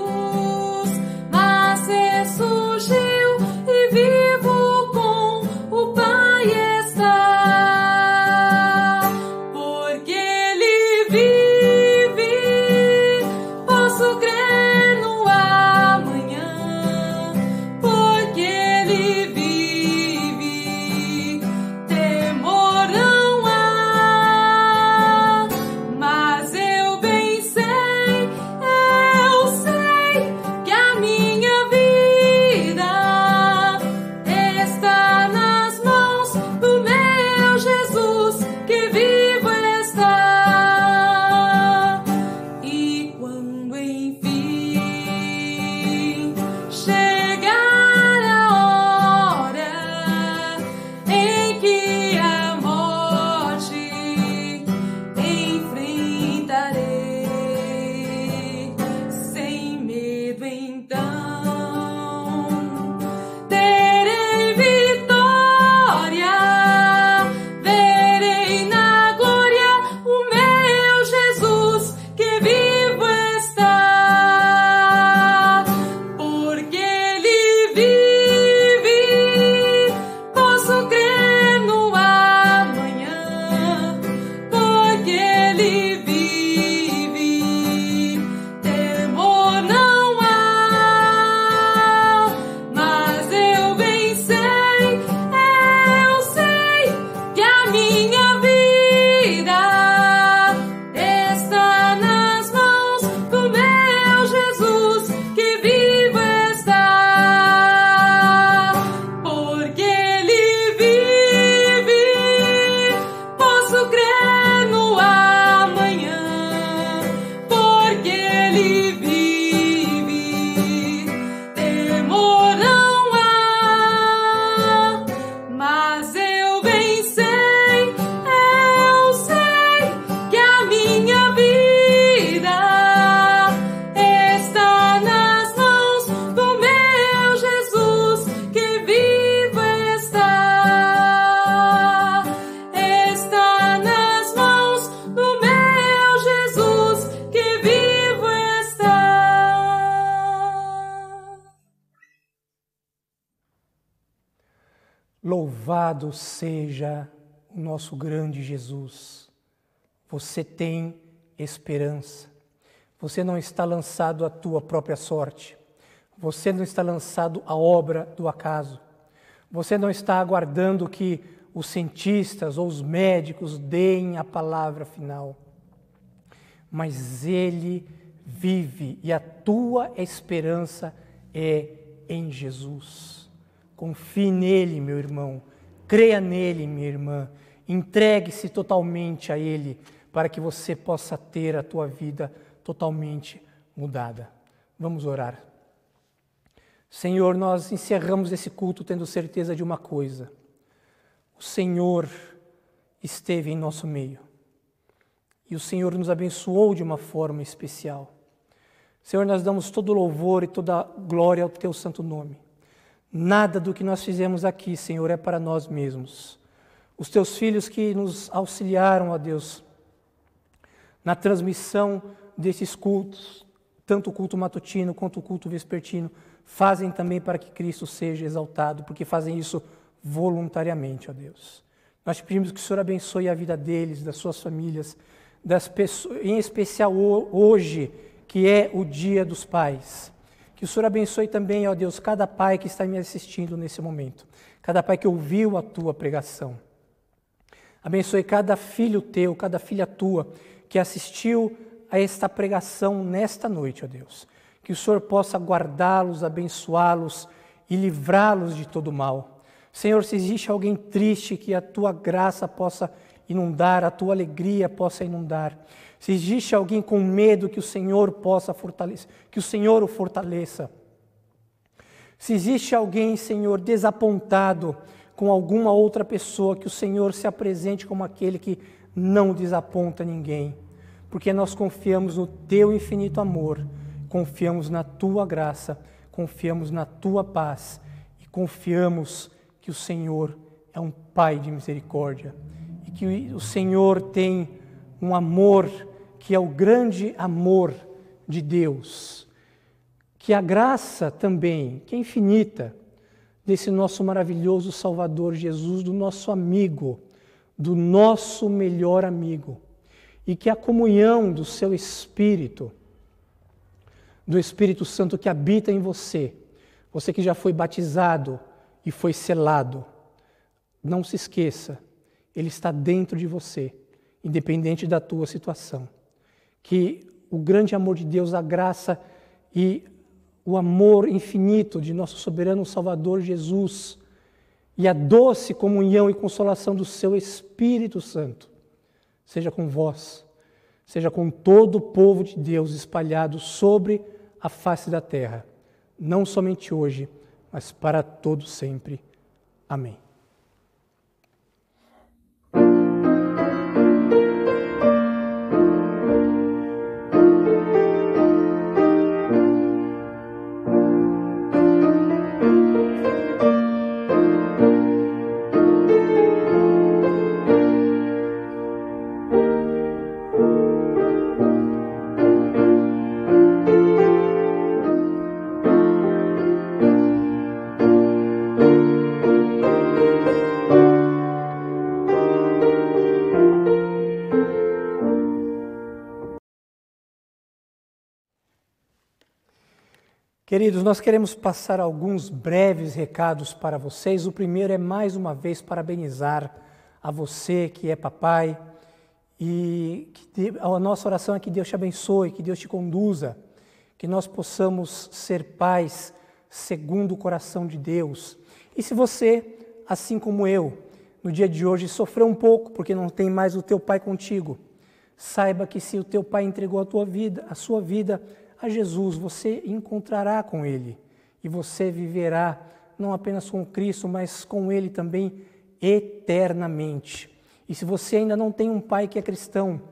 mas ressurgiu e vivo com o Pai está, porque Ele vive, posso crer no amanhã, porque Ele vive, temor não há, mas eu bem sei que a minha vida está nas mãos do meu Jesus, que vivo está. E quando enfim chegar a hora em que a morte enfrentarei, sem medo então terei vitória, verei na glória o meu Jesus, que vivo está, porque Ele vive, posso crer no amanhã, porque Ele vive, temor não há, mas eu bem sei que a minha vida está nas mãos do meu Jesus, que vivo está, porque Ele vive, posso crer no amanhã, porque Ele vive, temor não há, mas eu bem sei que a minha vida está nas mãos do meu Jesus, que vivo está, está nas mãos do meu Jesus, que vivo está. Louvado seja o nosso grande Jesus. Você tem esperança. Você não está lançado à tua própria sorte. Você não está lançado à obra do acaso. Você não está aguardando que os cientistas ou os médicos deem a palavra final. Mas Ele vive e a tua esperança é em Jesus. Confie nele, meu irmão. Creia nele, minha irmã. Entregue-se totalmente a Ele para que você possa ter a tua vida totalmente mudada. Vamos orar. Senhor, nós encerramos esse culto tendo certeza de uma coisa: o Senhor esteve em nosso meio e o Senhor nos abençoou de uma forma especial. Senhor, nós damos todo louvor e toda glória ao Teu santo nome. Nada do que nós fizemos aqui, Senhor, é para nós mesmos. Os Teus filhos que nos auxiliaram, ó Deus, na transmissão desses cultos, tanto o culto matutino quanto o culto vespertino, fazem também para que Cristo seja exaltado, porque fazem isso voluntariamente, ó Deus. Nós te pedimos que o Senhor abençoe a vida deles, das suas famílias, das pessoas, em especial hoje, que é o Dia dos Pais. Que o Senhor abençoe também, ó Deus, cada pai que está me assistindo nesse momento, cada pai que ouviu a Tua pregação. Abençoe cada filho Teu, cada filha Tua, que assistiu a esta pregação nesta noite, ó Deus. Que o Senhor possa guardá-los, abençoá-los e livrá-los de todo mal. Senhor, se existe alguém triste, que a Tua graça possa inundar, a Tua alegria possa inundar. Se existe alguém com medo, que o Senhor possa fortalecer, que o Senhor o fortaleça. Se existe alguém, Senhor, desapontado com alguma outra pessoa, que o Senhor se apresente como aquele que não desaponta ninguém. Porque nós confiamos no Teu infinito amor, confiamos na Tua graça, confiamos na Tua paz e confiamos que o Senhor é um Pai de misericórdia e que o Senhor tem um amor que é o grande amor de Deus. Que a graça também, que é infinita, desse nosso maravilhoso Salvador Jesus, do nosso amigo, do nosso melhor amigo, e que a comunhão do Seu Espírito, do Espírito Santo que habita em você, você que já foi batizado e foi selado, não se esqueça, Ele está dentro de você, independente da tua situação. Que o grande amor de Deus, a graça e o amor infinito de nosso soberano Salvador Jesus e a doce comunhão e consolação do Seu Espírito Santo seja com vós, seja com todo o povo de Deus espalhado sobre a face da terra, não somente hoje, mas para todo sempre. Amém. Queridos, nós queremos passar alguns breves recados para vocês. O primeiro é, mais uma vez, parabenizar a você que é papai e a nossa oração é que Deus te abençoe, que Deus te conduza, que nós possamos ser pais segundo o coração de Deus. E se você, assim como eu, no dia de hoje sofreu um pouco porque não tem mais o teu pai contigo, saiba que se o teu pai entregou a sua vida a Jesus, você encontrará com Ele e você viverá não apenas com Cristo, mas com Ele também eternamente. E se você ainda não tem um pai que é cristão,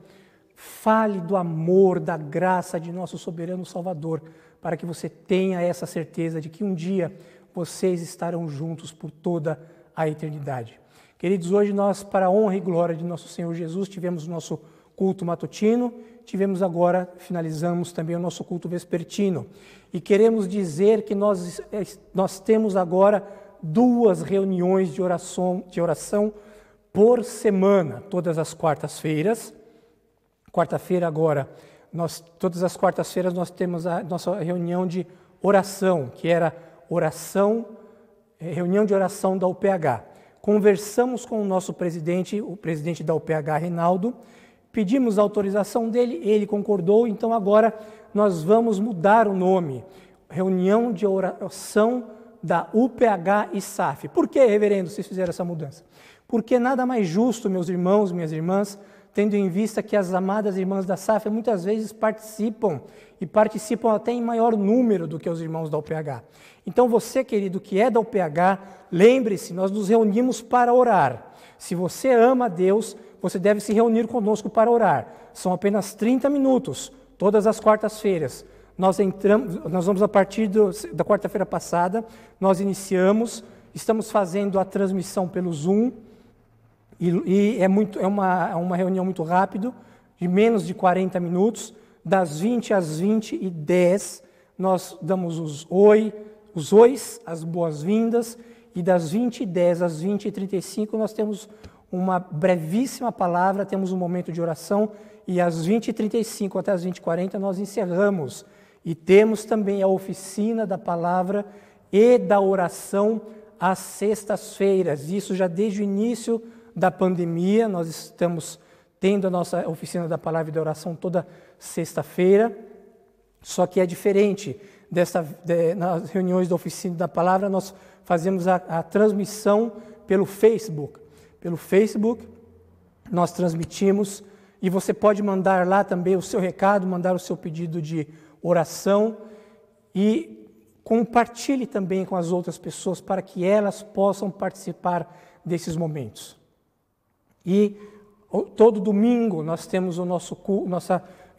fale do amor, da graça de nosso soberano Salvador, para que você tenha essa certeza de que um dia vocês estarão juntos por toda a eternidade. Queridos, hoje nós, para a honra e glória de nosso Senhor Jesus, tivemos o nosso culto matutino, finalizamos também o nosso culto vespertino. E queremos dizer que nós temos agora 2 reuniões de oração por semana, todas as quartas-feiras. Quarta-feira agora, todas as quartas-feiras nós temos a nossa reunião de oração, que era reunião de oração da UPH. Conversamos com o nosso presidente, o presidente da UPH, Reinaldo, pedimos a autorização dele, ele concordou, então agora nós vamos mudar o nome, Reunião de Oração da UPH e SAF. Por que, reverendo, vocês fizeram essa mudança? Porque nada mais justo, meus irmãos, minhas irmãs, tendo em vista que as amadas irmãs da Safra muitas vezes participam, e participam até em maior número do que os irmãos da UPH. Então você, querido, que é da UPH, lembre-se, nós nos reunimos para orar. Se você ama a Deus, você deve se reunir conosco para orar. São apenas 30 minutos, todas as quartas-feiras. Nós vamos a partir da quarta-feira passada, nós iniciamos, estamos fazendo a transmissão pelo Zoom, e é uma reunião muito rápida, de menos de 40 minutos, das 20 às 20h10, nós damos os ois, as boas-vindas, e das 20h10 às 20h35 nós temos uma brevíssima palavra, temos um momento de oração, e às 20h35 até às 20h40 nós encerramos. E temos também a oficina da palavra e da oração às sextas-feiras. Isso já desde o início da pandemia, nós estamos tendo a nossa oficina da palavra e da oração toda sexta-feira, só que é diferente. Nas reuniões da oficina da palavra, nós fazemos a transmissão pelo Facebook. Pelo Facebook, nós transmitimos, e você pode mandar lá também o seu recado, mandar o seu pedido de oração, e compartilhe também com as outras pessoas para que elas possam participar desses momentos. E todo domingo nós temos o nosso culto,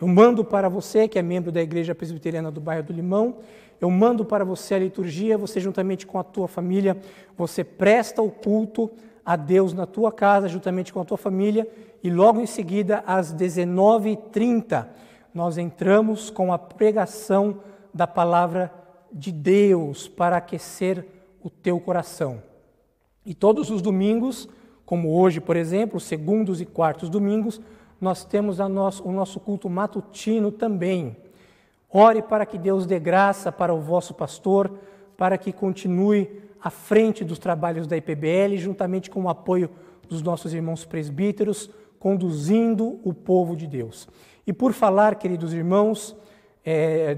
eu mando para você, que é membro da Igreja Presbiteriana do Bairro do Limão, eu mando para você a liturgia, você juntamente com a tua família, você presta o culto a Deus na tua casa, juntamente com a tua família, e logo em seguida, às 19h30, nós entramos com a pregação da palavra de Deus para aquecer o teu coração. E todos os domingos, como hoje, por exemplo, segundos e quartos domingos, nós temos o nosso culto matutino também. Ore para que Deus dê graça para o vosso pastor, para que continue à frente dos trabalhos da IPBL, juntamente com o apoio dos nossos irmãos presbíteros, conduzindo o povo de Deus. E por falar, queridos irmãos,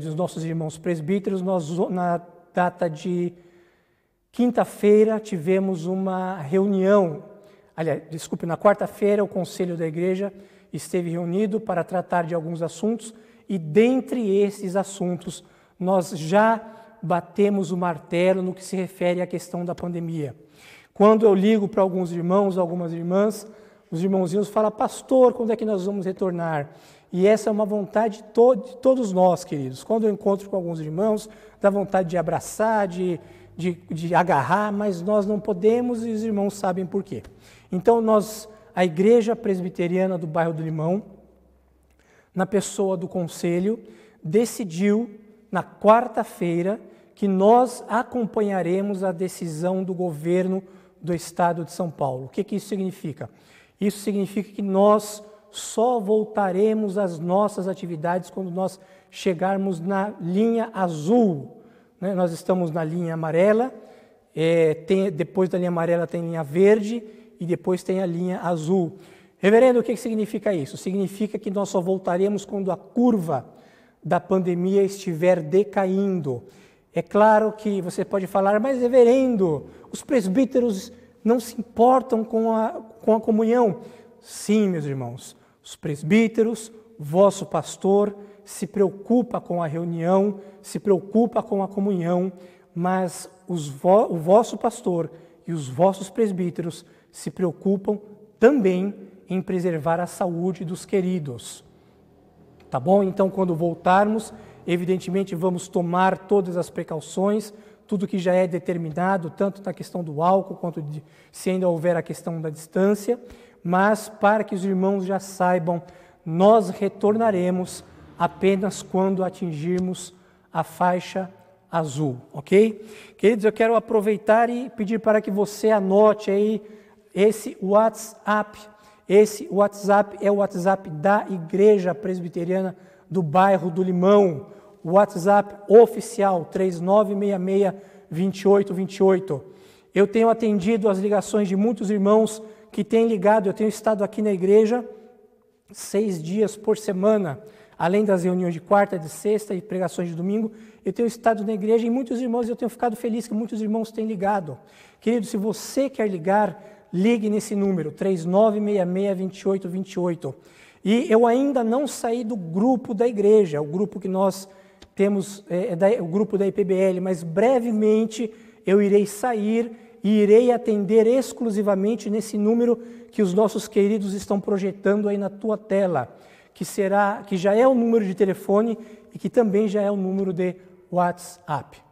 dos nossos irmãos presbíteros, nós, na data de quinta-feira, tivemos uma reunião. Aliás, desculpe, na quarta-feira, o Conselho da Igreja esteve reunido para tratar de alguns assuntos, e dentre esses assuntos, nós já batemos o martelo no que se refere à questão da pandemia. Quando eu ligo para alguns irmãos, algumas irmãs, os irmãozinhos falam: pastor, quando é que nós vamos retornar? E essa é uma vontade de todos nós, queridos. Quando eu encontro com alguns irmãos, dá vontade de abraçar, de agarrar, mas nós não podemos, e os irmãos sabem por quê. Então, a Igreja Presbiteriana do Bairro do Limão, na pessoa do Conselho, decidiu, na quarta-feira, que nós acompanharemos a decisão do governo do Estado de São Paulo. O que isso significa? Isso significa que nós só voltaremos às nossas atividades quando nós chegarmos na linha azul. Nós estamos na linha amarela, depois da linha amarela tem linha verde e depois tem a linha azul. Reverendo, o que significa isso? Significa que nós só voltaremos quando a curva da pandemia estiver decaindo. É claro que você pode falar: mas reverendo, os presbíteros não se importam com a comunhão. Sim, meus irmãos, os presbíteros, vosso pastor, se preocupa com a reunião, se preocupa com a comunhão, mas o vosso pastor e os vossos presbíteros se preocupam também em preservar a saúde dos queridos. Tá bom? Então, quando voltarmos, evidentemente vamos tomar todas as precauções, tudo que já é determinado, tanto na questão do álcool, quanto se ainda houver a questão da distância, mas para que os irmãos já saibam, nós retornaremos apenas quando atingirmos a faixa azul, ok? Queridos, eu quero aproveitar e pedir para que você anote aí esse WhatsApp. Esse WhatsApp é o WhatsApp da Igreja Presbiteriana do Bairro do Limão, o WhatsApp oficial, 3966-2828. Eu tenho atendido as ligações de muitos irmãos que têm ligado. Eu tenho estado aqui na igreja 6 dias por semana, além das reuniões de quarta, de sexta e pregações de domingo. Eu tenho estado na igreja e muitos irmãos, eu tenho ficado feliz que muitos irmãos têm ligado. Querido, se você quer ligar, ligue nesse número, 3966-2828. E eu ainda não saí do grupo da igreja, o grupo que nós temos, o grupo da IPBL, mas brevemente eu irei sair e irei atender exclusivamente nesse número que os nossos queridos estão projetando aí na tua tela, que já é o número de telefone e que também já é o número de WhatsApp.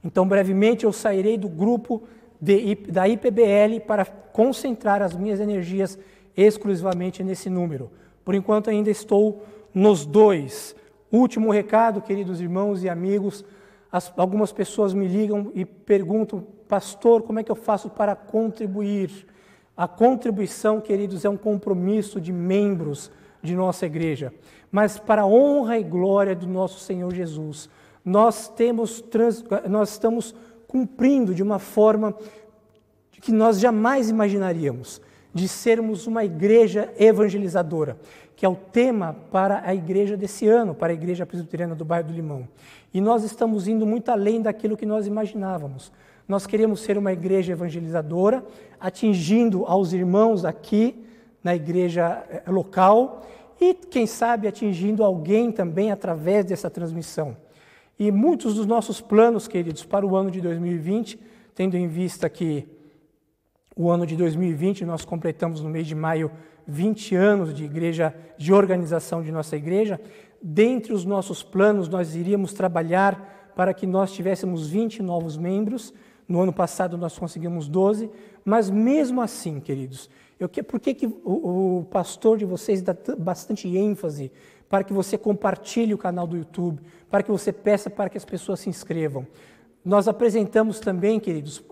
Então, brevemente eu sairei do grupo da IPBL para concentrar as minhas energias exclusivamente nesse número. Por enquanto ainda estou nos dois. Último recado, queridos irmãos e amigos, algumas pessoas me ligam e perguntam, pastor, como é que eu faço para contribuir? A contribuição, queridos, é um compromisso de membros de nossa igreja, mas para a honra e glória do nosso Senhor Jesus, nós estamos cumprindo de uma forma que nós jamais imaginaríamos, de sermos uma igreja evangelizadora, que é o tema para a igreja desse ano, para a Igreja Presbiteriana do Bairro do Limão. E nós estamos indo muito além daquilo que nós imaginávamos. Nós queremos ser uma igreja evangelizadora, atingindo aos irmãos aqui na igreja local e, quem sabe, atingindo alguém também através dessa transmissão. E muitos dos nossos planos, queridos, para o ano de 2020, tendo em vista que o ano de 2020 nós completamos no mês de maio 20 anos de igreja, de organização de nossa igreja, dentre os nossos planos nós iríamos trabalhar para que nós tivéssemos 20 novos membros. No ano passado nós conseguimos 12, mas mesmo assim, queridos, por que o pastor de vocês dá bastante ênfase para que você compartilhe o canal do YouTube, para que você peça para que as pessoas se inscrevam? Nós apresentamos também, queridos,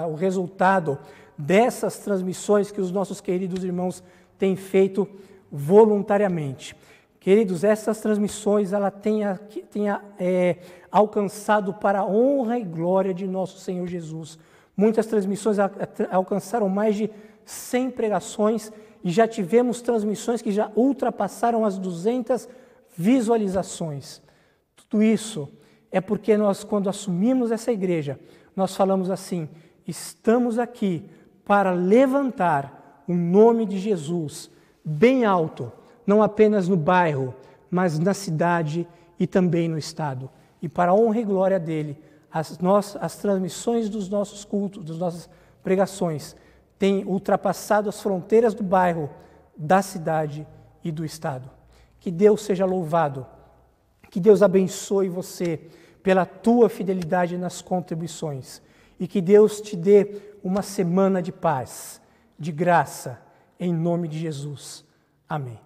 o resultado dessas transmissões que os nossos queridos irmãos têm feito voluntariamente. Queridos, essas transmissões ela têm alcançado para a honra e glória de nosso Senhor Jesus. Muitas transmissões alcançaram mais de 100 pregações e já tivemos transmissões que já ultrapassaram as 200 visualizações. Tudo isso é porque nós, quando assumimos essa igreja, nós falamos assim, estamos aqui para levantar o nome de Jesus bem alto, não apenas no bairro, mas na cidade e também no estado. E para a honra e glória dele, as transmissões dos nossos cultos, das nossas pregações, têm ultrapassado as fronteiras do bairro, da cidade e do estado. Que Deus seja louvado, que Deus abençoe você pela tua fidelidade nas contribuições e que Deus te dê uma semana de paz, de graça, em nome de Jesus. Amém.